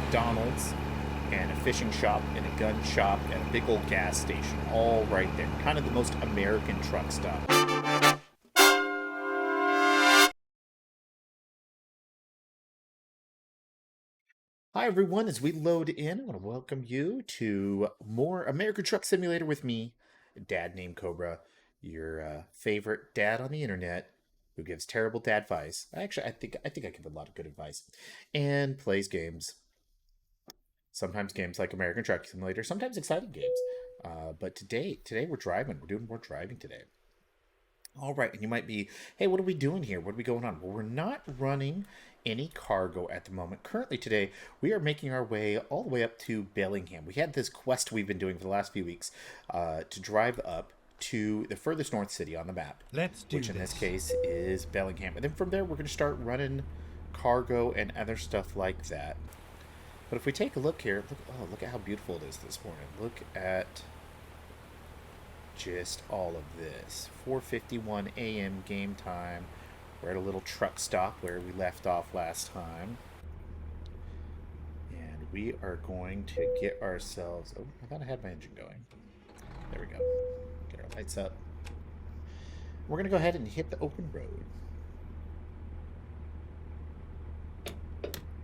McDonald's, and a fishing shop, and a gun shop, and a big old gas station, all right there. Kind of the most American truck stop. Hi everyone, as we load in, I want to welcome you to more American Truck Simulator with me, Dad Named Cobra, your favorite dad on the internet who gives terrible dad advice. Actually, I think I give a lot of good advice, and plays games. Sometimes games like American Truck Simulator, sometimes exciting games. But today we're driving. We're doing more driving today. All right, and you might be, hey, what are we doing here? What are we going on? Well, we're not running any cargo at the moment. Currently today, we are making our way all the way up to Bellingham. We had this quest we've been doing for the last few weeks to drive up to the furthest north city on the map. Which in this case is Bellingham. And then from there, we're going to start running cargo and other stuff like that. But if we take a look here, look at how beautiful it is this morning. Look at just all of this. 4:51 a.m. game time. We're at a little truck stop where we left off last time. And we are going to get ourselves... Oh, I thought I had my engine going. There we go. Get our lights up. We're going to go ahead and hit the open road.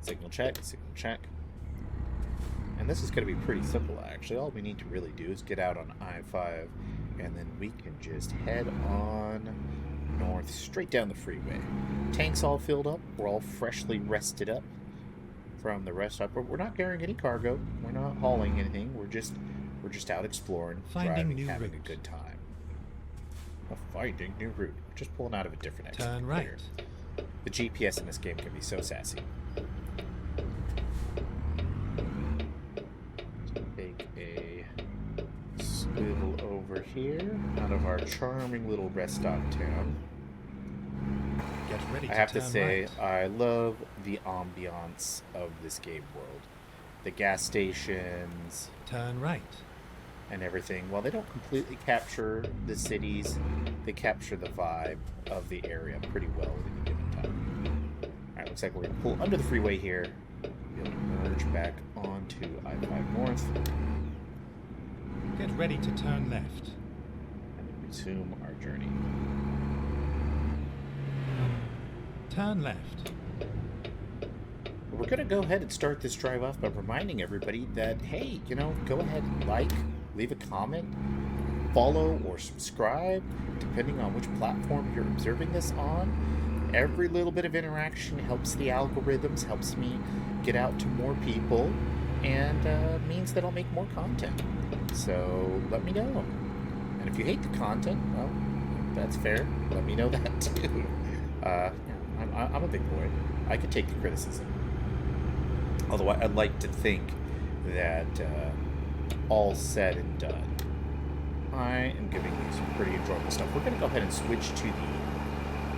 Signal check, signal check. And this is going to be pretty simple, actually. All we need to really do is get out on I-5, and then we can just head on north, straight down the freeway. Tank's all filled up. We're all freshly rested up from the rest stop. We're not carrying any cargo. We're not hauling anything. We're just out exploring, driving, having a good time. Finding new route. We're just pulling out of a different exit. Turn right. The GPS in this game can be so sassy. Take a swivel over here out of our charming little rest stop town. Get ready to I have to turn say, right. I love the ambiance of this game world. The gas stations Turn right. and everything. While they don't completely capture the cities, they capture the vibe of the area pretty well at any given time. Alright, looks like we're going to pull under the freeway here. We'll merge back onto I-5 North. Get ready to turn left. And resume our journey. Turn left. We're going to go ahead and start this drive off by reminding everybody that, hey, go ahead and like, leave a comment, follow or subscribe, depending on which platform you're observing this on. Every little bit of interaction helps the algorithms, helps me get out to more people, and means that I'll make more content. So let me know. And if you hate the content, well, that's fair. Let me know that too. I'm a big boy. I could take the criticism. Although I'd like to think that all said and done, I am giving you some pretty enjoyable stuff. We're going to go ahead and switch to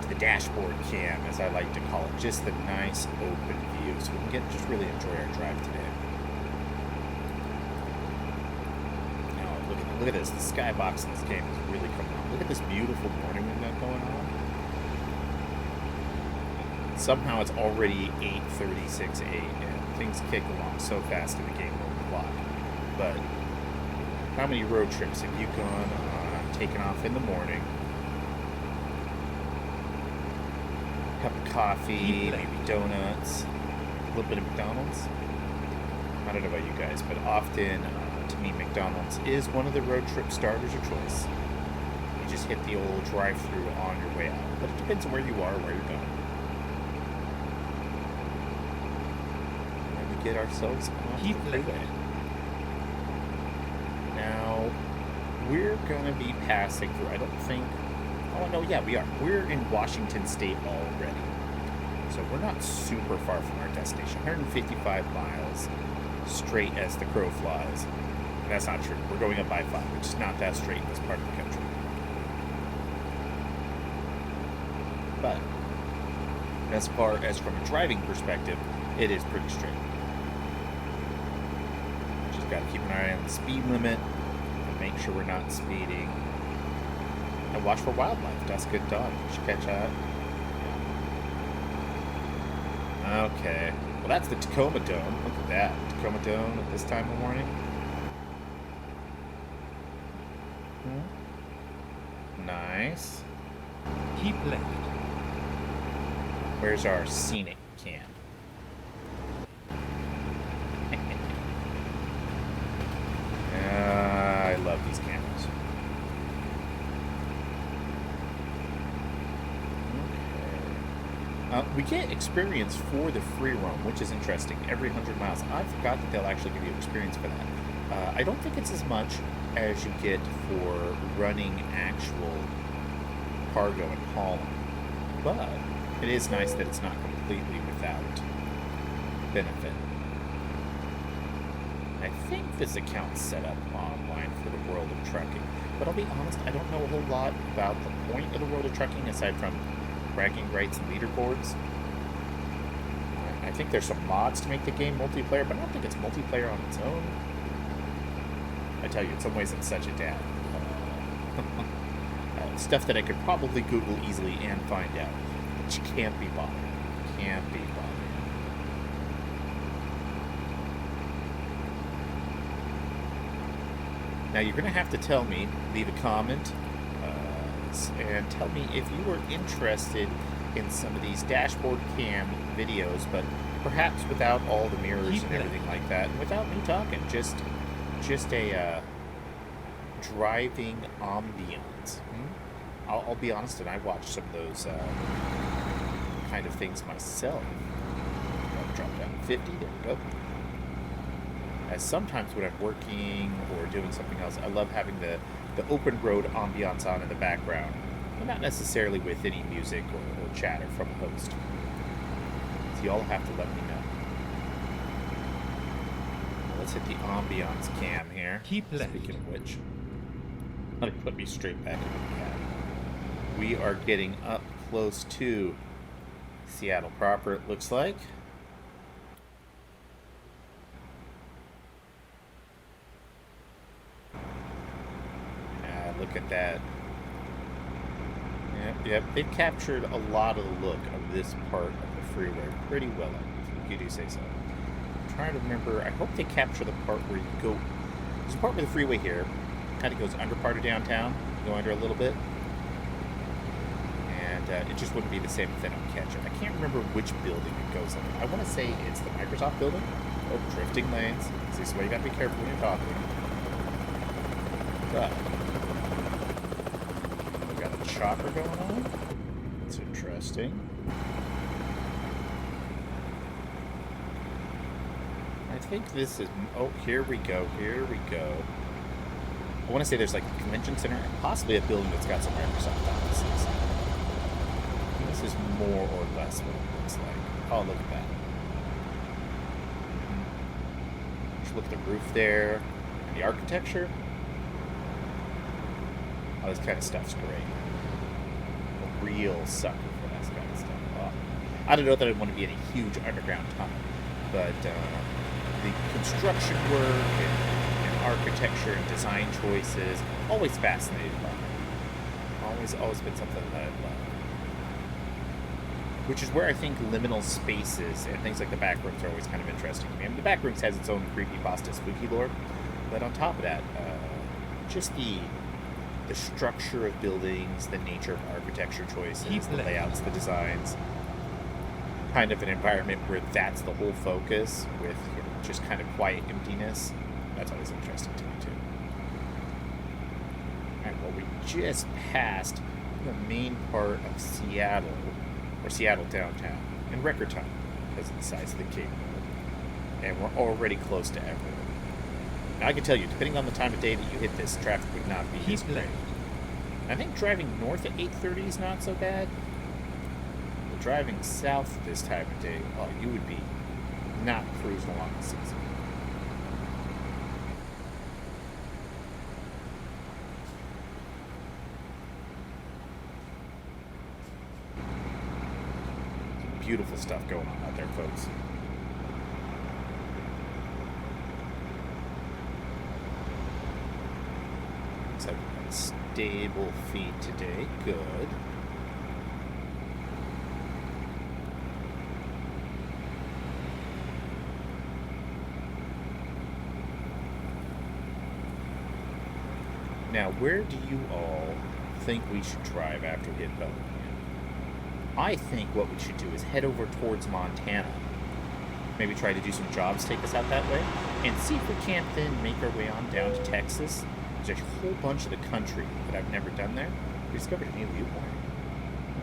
the dashboard cam, as I like to call it. Just the nice open view, so we can just really enjoy our drive today. Now, look at this. The skybox in this game is really coming on. Look at this beautiful morning we've got going on. Somehow it's already 8:36 a.m. Things kick along so fast in the game world clock. But how many road trips have you gone on, taken off in the morning? Cup of coffee, maybe donuts, a little bit of McDonald's. I don't know about you guys, but often, to me, McDonald's is one of the road trip starters of choice. You just hit the old drive-thru on your way out. But it depends on where you are, where you're going. And we get ourselves on the freeway. Now, we're going to be passing through, I don't think... Oh, no, yeah, we are. We're in Washington State already. So we're not super far from our destination. 155 miles straight as the crow flies. And that's not true. We're going up I-5, which is not that straight in this part of the country. But as far as from a driving perspective, it is pretty straight. Just got to keep an eye on the speed limit and make sure we're not speeding. And watch for wildlife. Dusk at dawn. You should catch that. Okay. Well, that's the Tacoma Dome. Look at that. Tacoma Dome at this time of morning. Nice. Keep left. Where's our scenic cam? I love these cameras. Okay. We get experience for the free roam, which is interesting. Every 100 miles. I forgot that they'll actually give you experience for that. I don't think it's as much as you get for running actual cargo and hauling. But it is nice that it's not completely without benefit. I think this account's set up online for the world of trucking. But I'll be honest, I don't know a whole lot about the point of the world of trucking aside from bragging rights and leaderboards. I think there's some mods to make the game multiplayer, but I don't think it's multiplayer on its own. I tell you, in some ways it's such a dad. Stuff that I could probably Google easily and find out. But you can't be bothered. Can't be bothered. Now you're going to have to tell me, leave a comment, and tell me if you were interested in some of these dashboard cam videos, but perhaps without all the mirrors and everything like that, and without me talking, just a driving ambience. I'll be honest, and I watched some of those kind of things myself. I'll drop down to 50, there we go. As sometimes when I'm working or doing something else, I love having the open road ambiance on in the background, but not necessarily with any music or chatter from a host. So y'all have to let me know. Let's hit the ambiance cam here. Keep left. Speaking of which, let me put me straight back into the cab. We are getting up close to Seattle proper, it looks like. Look at that. Yep. They've captured a lot of the look of this part of the freeway pretty well, if you do say so. I'm trying to remember. I hope they capture the part where you go. There's a part where the freeway here kind of goes under part of downtown, go under a little bit, and it just wouldn't be the same if they don't catch it. I can't remember which building it goes under. I want to say it's the Microsoft building. Oh, drifting lanes. So this is why you got to be careful when you're talking. But chopper going on. That's interesting. I think this is... Oh, here we go. Here we go. I want to say there's like a convention center and possibly a building that's got some Microsoft offices. This is more or less what it looks like. Oh, look at that. Just look at the roof there. And the architecture. Oh, this kind of stuff's great. Real sucker for that kind of stuff. I don't know that I want to be in a huge underground tunnel, but the construction work and architecture and design choices, always fascinated by it. Always been something that I've loved. Which is where I think liminal spaces and things like the backrooms are always kind of interesting to me. I mean, the backrooms has its own creepypasta spooky lore, but on top of that, just the structure of buildings, the nature of architecture choices, the layouts, the designs, kind of an environment where that's the whole focus with just kind of quiet emptiness. That's always interesting to me too. Alright, well, we just passed the main part of Seattle, or Seattle downtown, in record time because of the size of the cable. And we're already close to everywhere. Now, I can tell you, depending on the time of day that you hit this, traffic would not be this great. I think driving north at 8:30 is not so bad. But driving south this time of day, well, you would be not cruising along the season. Some beautiful stuff going on out there, folks. Looks like we've got stable feet today. Good. Now, where do you all think we should drive after we hit Bellingham? I think what we should do is head over towards Montana. Maybe try to do some jobs, take us out that way, and see if we can't then make our way on down to Texas. There's a whole bunch of the country that I've never done there. We discovered a new viewpoint.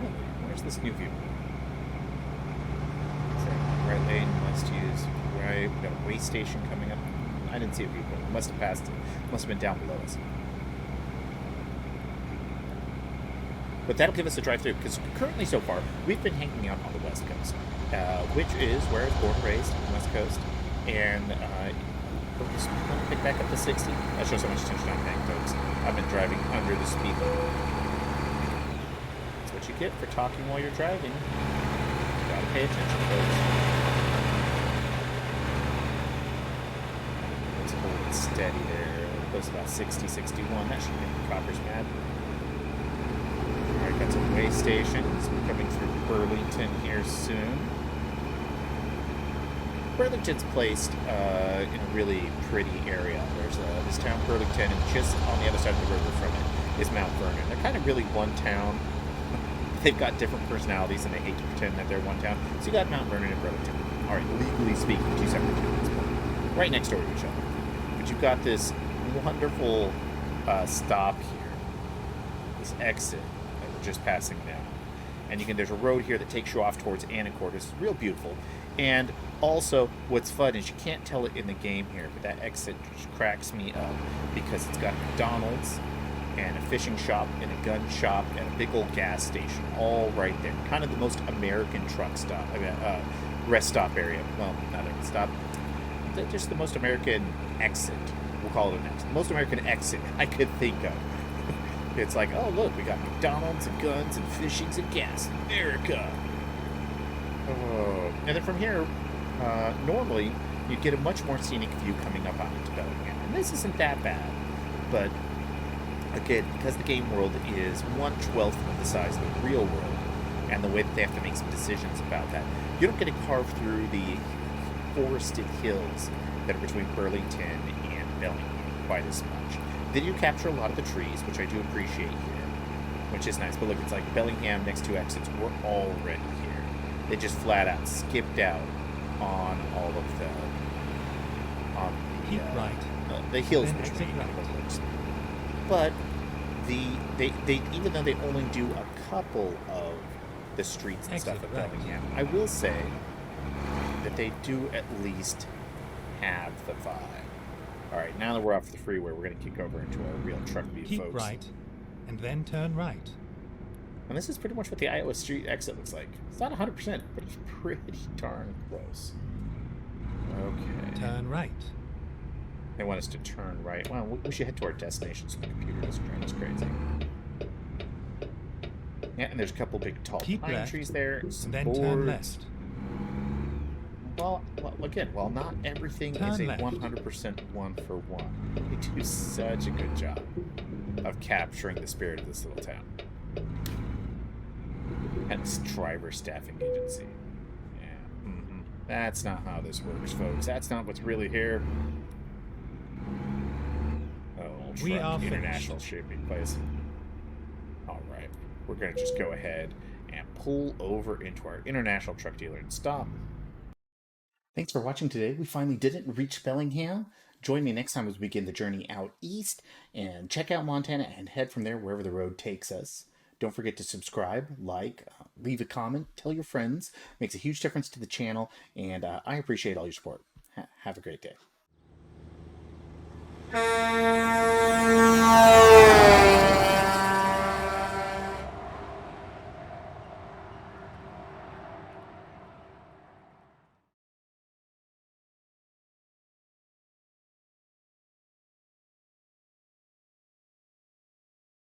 Really? Where's this new viewpoint? Right lane, must use right. We got a way station coming up. I didn't see a viewpoint. We must have passed it. Must have been down below us. But that'll give us a drive-through, because currently, so far, we've been hanging out on the West Coast, which is where I was born and raised, on the West Coast. And let's pick back up to 60. That shows how much attention I'm paying, folks. I've been driving under the speed limit. That's what you get for talking while you're driving. You gotta pay attention, folks. Let's hold it steady there. Close about 60, 61. That should make the coppers mad. Alright, got some way stations. We're coming through Burlington here soon. Burlington's placed in a really pretty area. There's this town, Burlington, and just on the other side of the river from it is Mount Vernon. They're kind of really one town. They've got different personalities, and they hate to pretend that they're one town. So you got Mount Vernon and Burlington. Alright, legally speaking, two separate towns. Right next door to each other. But you've got this wonderful stop here. This exit that we're just passing now. And there's a road here that takes you off towards Anacortes. It's real beautiful. And also, what's fun is you can't tell it in the game here, but that exit just cracks me up because it's got McDonald's and a fishing shop and a gun shop and a big old gas station all right there. Kind of the most American truck stop, rest stop area. Well, not a stop. Just the most American exit. We'll call it an exit. The most American exit I could think of. It's like, oh, look, we got McDonald's and guns and fishings and gas. Merica. Oh. And then from here, normally, you'd get a much more scenic view coming up onto Bellingham. And this isn't that bad. But, again, because the game world is 1/12 of the size of the real world, and the way that they have to make some decisions about that, you don't get to carve through the forested hills that are between Burlington and Bellingham quite as much. Then you capture a lot of the trees, which I do appreciate here, which is nice. But look, it's like Bellingham next two exits were already here. They just flat out skipped out on all of the the hills between the woods. But they even though they only do a couple of the streets and stuff at Bellingham, I will say that they do at least have the vibe. Alright, now that we're off the freeway, we're going to kick over into our real truck view, Keep folks. right, and then turn right. And this is pretty much what the Iowa Street exit looks like. It's not 100%, but it's pretty darn close. Okay. Turn right. They want us to turn right. Well, we should head to our destination so the computer doesn't drive us crazy. Yeah, and there's a couple big tall pine trees there. Some and then boards. turn left. Well, again, while not everything is a 100% one-for-one, they do such a good job of capturing the spirit of this little town. And this driver staffing agency. Yeah, that's not how this works, folks. That's not what's really here. Oh, We are international shipping place. Alright, we're going to just go ahead and pull over into our international truck dealer and stop. Thanks for watching today. We finally didn't reach Bellingham. Join me next time as we begin the journey out east and check out Montana and head from there wherever the road takes us. Don't forget to subscribe, like, leave a comment, tell your friends. It makes a huge difference to the channel, and I appreciate all your support. Have a great day.